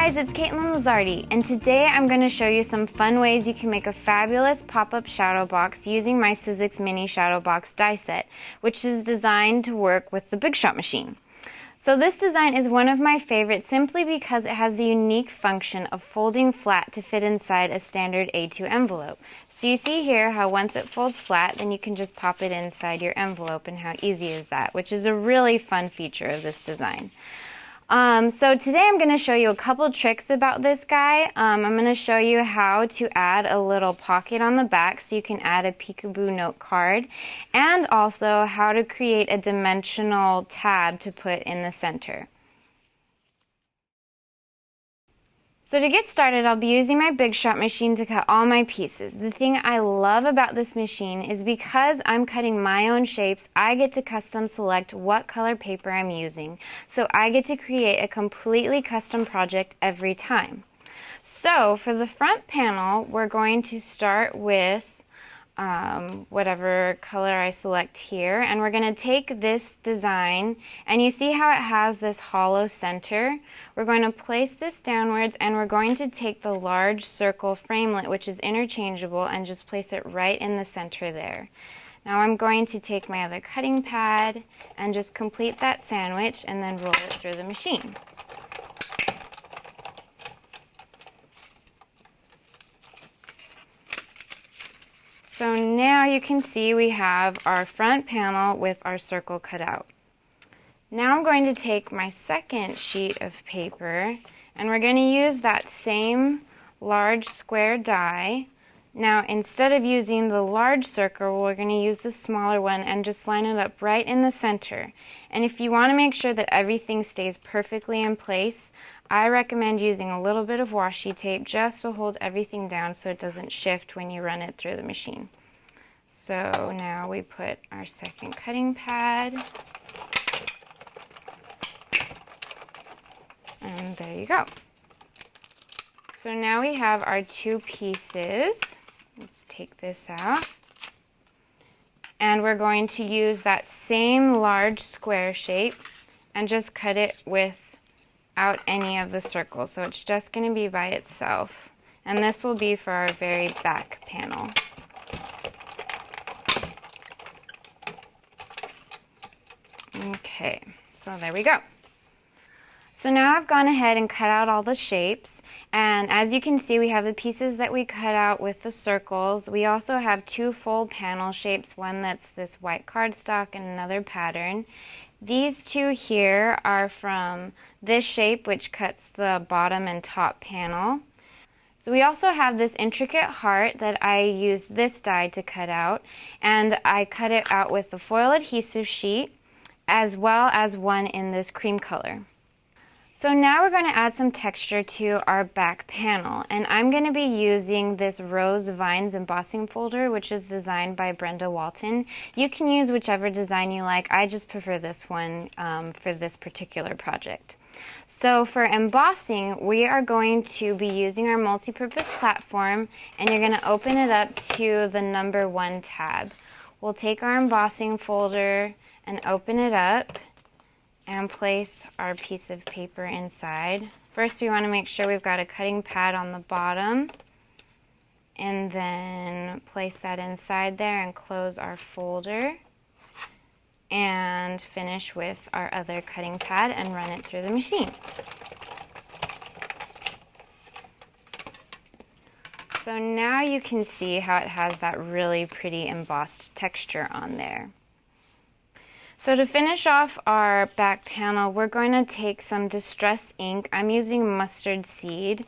guys, it's Caitlin Lizardi, and today I'm going to show you some fun ways you can make a fabulous pop-up shadow box using my Sizzix mini shadow box die set, which is designed to work with the Big Shot machine. So this design is one of my favorites simply because it has the unique function of folding flat to fit inside a standard A2 envelope. So you see here how once it folds flat, then you can just pop it inside your envelope, and how easy is that, which is a really fun feature of this design. So today I'm going to show you a couple tricks about this guy. I'm going to show you how to add a little pocket on the back so you can add a peekaboo note card, and also how to create a dimensional tab to put in the center. So to get started, I'll be using my Big Shot machine to cut all my pieces. The thing I love about this machine is because I'm cutting my own shapes, I get to custom select what color paper I'm using. So I get to create a completely custom project every time. So for the front panel, we're going to start with whatever color I select here, and we're going to take this design, and you see how it has this hollow center. We're going to place this downwards, and we're going to take the large circle framelit, which is interchangeable, and just place it right in the center there. Now I'm going to take my other cutting pad and just complete that sandwich and then roll it through the machine. So now you can see we have our front panel with our circle cut out. Now I'm going to take my second sheet of paper, and we're going to use that same large square die. Now instead of using the large circle, we're going to use the smaller one and just line it up right in the center. And if you want to make sure that everything stays perfectly in place, I recommend using a little bit of washi tape just to hold everything down so it doesn't shift when you run it through the machine. So now we put our second cutting pad, and there you go. So now we have our two pieces. Let's take this out. And we're going to use that same large square shape and just cut it without any of the circles. So it's just going to be by itself. And this will be for our very back panel. Okay, so there we go. So now I've gone ahead and cut out all the shapes, and as you can see, we have the pieces that we cut out with the circles. We also have two full panel shapes, one that's this white cardstock and another pattern. These two here are from this shape, which cuts the bottom and top panel. So we also have this intricate heart that I used this die to cut out, and I cut it out with the foil adhesive sheet, as well as one in this cream color. So now we're going to add some texture to our back panel, and I'm going to be using this Rose Vines embossing folder, which is designed by Brenda Walton. You can use whichever design you like. I just prefer this one for this particular project. So for embossing, we are going to be using our multi-purpose platform, and you're going to open it up to the number 1 tab. We'll take our embossing folder and open it up and place our piece of paper inside. First, we want to make sure we've got a cutting pad on the bottom, and then place that inside there and close our folder, and finish with our other cutting pad and run it through the machine. So now you can see how it has that really pretty embossed texture on there. So to finish off our back panel, we're going to take some distress ink. I'm using mustard seed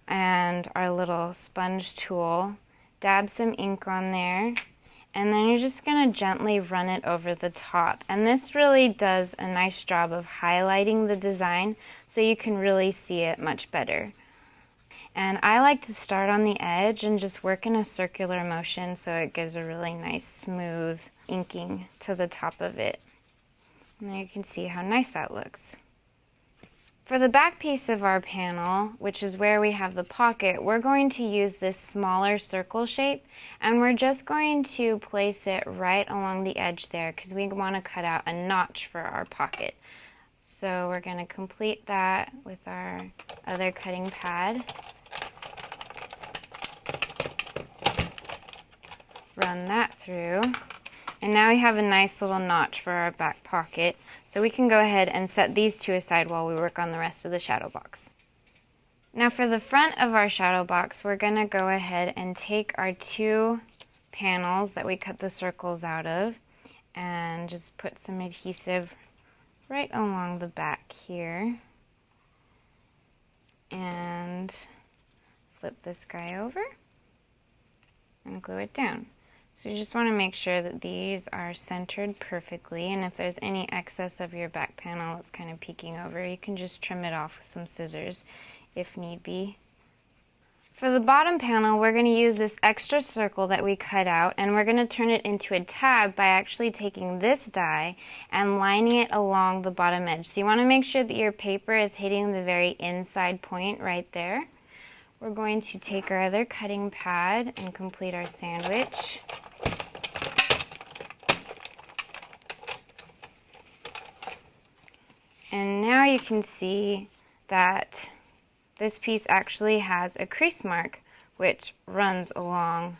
and our little sponge tool. Dab some ink on there, and then you're just going to gently run it over the top. And this really does a nice job of highlighting the design so you can really see it much better. And I like to start on the edge and just work in a circular motion so it gives a really nice smooth inking to the top of it. And there you can see how nice that looks. For the back piece of our panel, which is where we have the pocket, we're going to use this smaller circle shape, and we're just going to place it right along the edge there because we want to cut out a notch for our pocket. So So we're going to complete that with our other cutting pad. Run that through. And now we have a nice little notch for our back pocket. So we can go ahead and set these two aside while we work on the rest of the shadow box. Now for the front of our shadow box, we're going to go ahead and take our two panels that we cut the circles out of and just put some adhesive right along the back here. And flip this guy over and glue it down. So you just want to make sure that these are centered perfectly, and if there's any excess of your back panel that's kind of peeking over, you can just trim it off with some scissors if need be. For the bottom panel, we're going to use this extra circle that we cut out, and we're going to turn it into a tab by actually taking this die and lining it along the bottom edge. So you want to make sure that your paper is hitting the very inside point right there. We're going to take our other cutting pad and complete our sandwich. And now you can see that this piece actually has a crease mark which runs along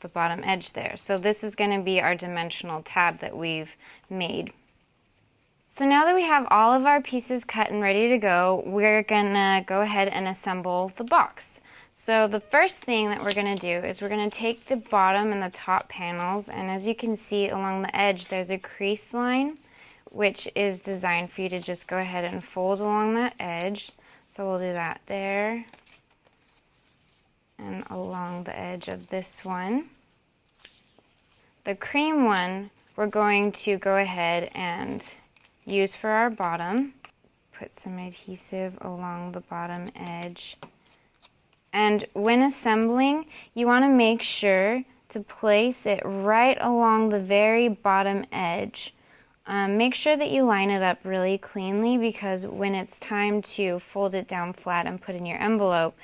the bottom edge there. So this is going to be our dimensional tab that we've made. So now that we have all of our pieces cut and ready to go, we're going to go ahead and assemble the box. So the first thing that we're going to do is we're going to take the bottom and the top panels, and as you can see along the edge there's a crease line which is designed for you to just go ahead and fold along that edge. So we'll do that there and along the edge of this one. The cream one we're going to go ahead and use for our bottom. Put some adhesive along the bottom edge. And when assembling, you want to make sure to place it right along the very bottom edge. Make sure that you line it up really cleanly, because when it's time to fold it down flat and put in your envelope,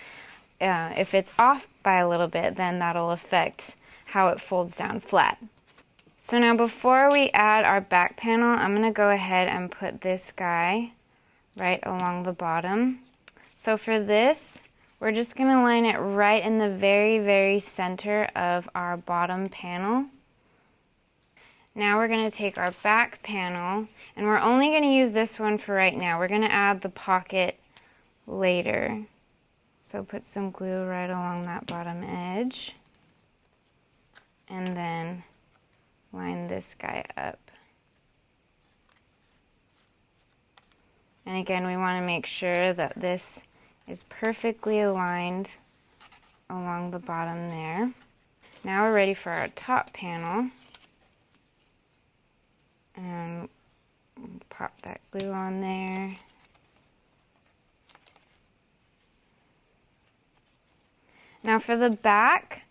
if it's off by a little bit, then that'll affect how it folds down flat. So now before we add our back panel, I'm going to go ahead and put this guy right along the bottom. So for this, we're just going to line it right in the very, very center of our bottom panel. Now we're going to take our back panel, and we're only going to use this one for right now. We're going to add the pocket later. So put some glue right along that bottom edge, and then line this guy up. And again, we want to make sure that this is perfectly aligned along the bottom there. Now we're ready for our top panel. And pop that glue on there. Now for the back,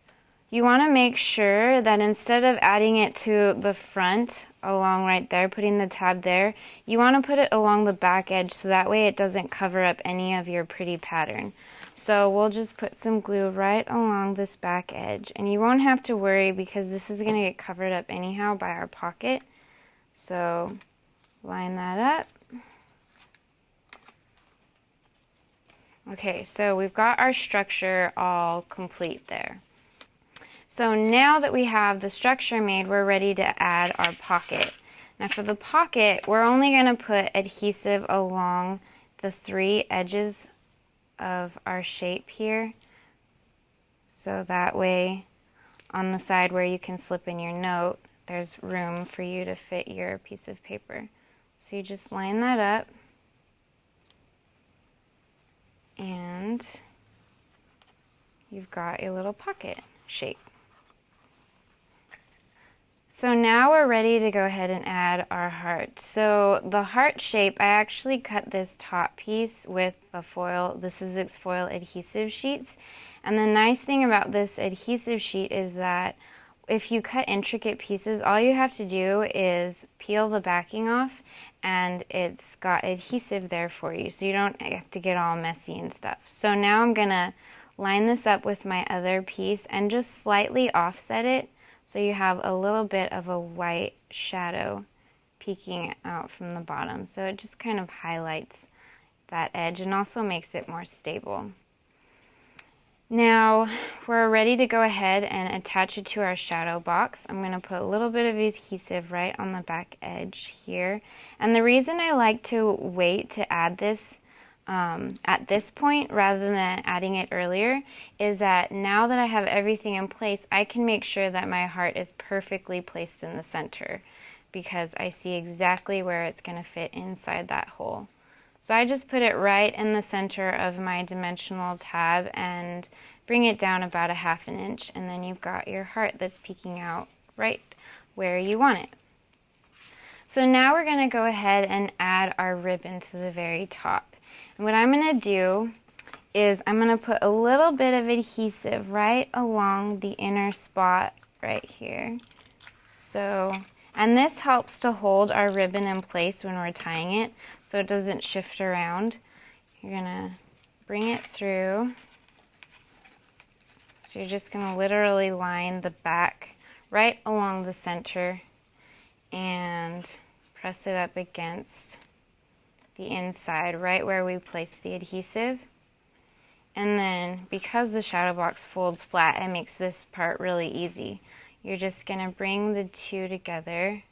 you want to make sure that instead of adding it to the front along right there, putting the tab there, you want to put it along the back edge so that way it doesn't cover up any of your pretty pattern. So we'll just put some glue right along this back edge, and you won't have to worry because this is going to get covered up anyhow by our pocket. So line that up. Okay, so we've got our structure all complete there. So now that we have the structure made, we're ready to add our pocket. Now for the pocket, we're only going to put adhesive along the three edges of our shape here. So that way, on the side where you can slip in your note, there's room for you to fit your piece of paper. So you just line that up, and you've got a little pocket shape. So now we're ready to go ahead and add our heart. So the heart shape, I actually cut this top piece with the Sizzix foil adhesive sheets. And the nice thing about this adhesive sheet is that if you cut intricate pieces, all you have to do is peel the backing off, and it's got adhesive there for you, so you don't have to get all messy and stuff. So now I'm gonna line this up with my other piece and just slightly offset it so you have a little bit of a white shadow peeking out from the bottom. So it just kind of highlights that edge and also makes it more stable. Now we're ready to go ahead and attach it to our shadow box. I'm going to put a little bit of adhesive right on the back edge here. And the reason I like to wait to add this at this point rather than adding it earlier is that now that I have everything in place, I can make sure that my heart is perfectly placed in the center because I see exactly where it's going to fit inside that hole. So I just put it right in the center of my dimensional tab and bring it down about 1/2 inch, and then you've got your heart that's peeking out right where you want it. So now we're going to go ahead and add our ribbon to the very top. And what I'm going to do is I'm going to put a little bit of adhesive right along the inner spot right here. So, and this helps to hold our ribbon in place when we're tying it so it doesn't shift around. You're going to bring it through. So you're just going to literally line the back right along the center and press it up against the inside right where we placed the adhesive. And then because the shadow box folds flat, it makes this part really easy. You're just going to bring the two together.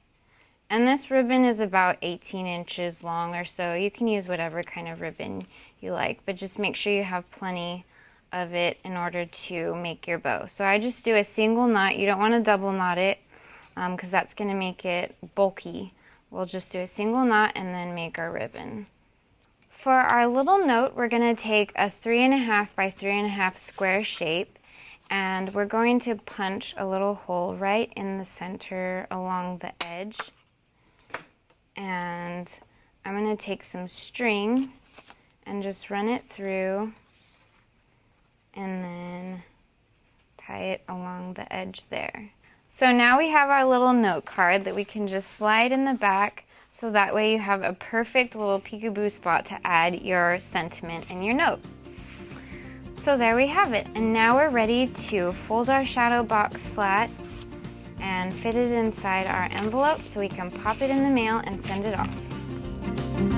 And this ribbon is about 18 inches long or so. You can use whatever kind of ribbon you like, but just make sure you have plenty of it in order to make your bow. So I just do a single knot. You don't want to double knot it because that's going to make it bulky. We'll just do a single knot and then make our ribbon. For our little note, we're going to take a 3.5 by 3.5 square shape, and we're going to punch a little hole right in the center along the edge. And I'm going to take some string and just run it through and then tie it along the edge there. So now we have our little note card that we can just slide in the back so that way you have a perfect little peekaboo spot to add your sentiment and your note. So there we have it, and now we're ready to fold our shadow box flat and fit it inside our envelope so we can pop it in the mail and send it off.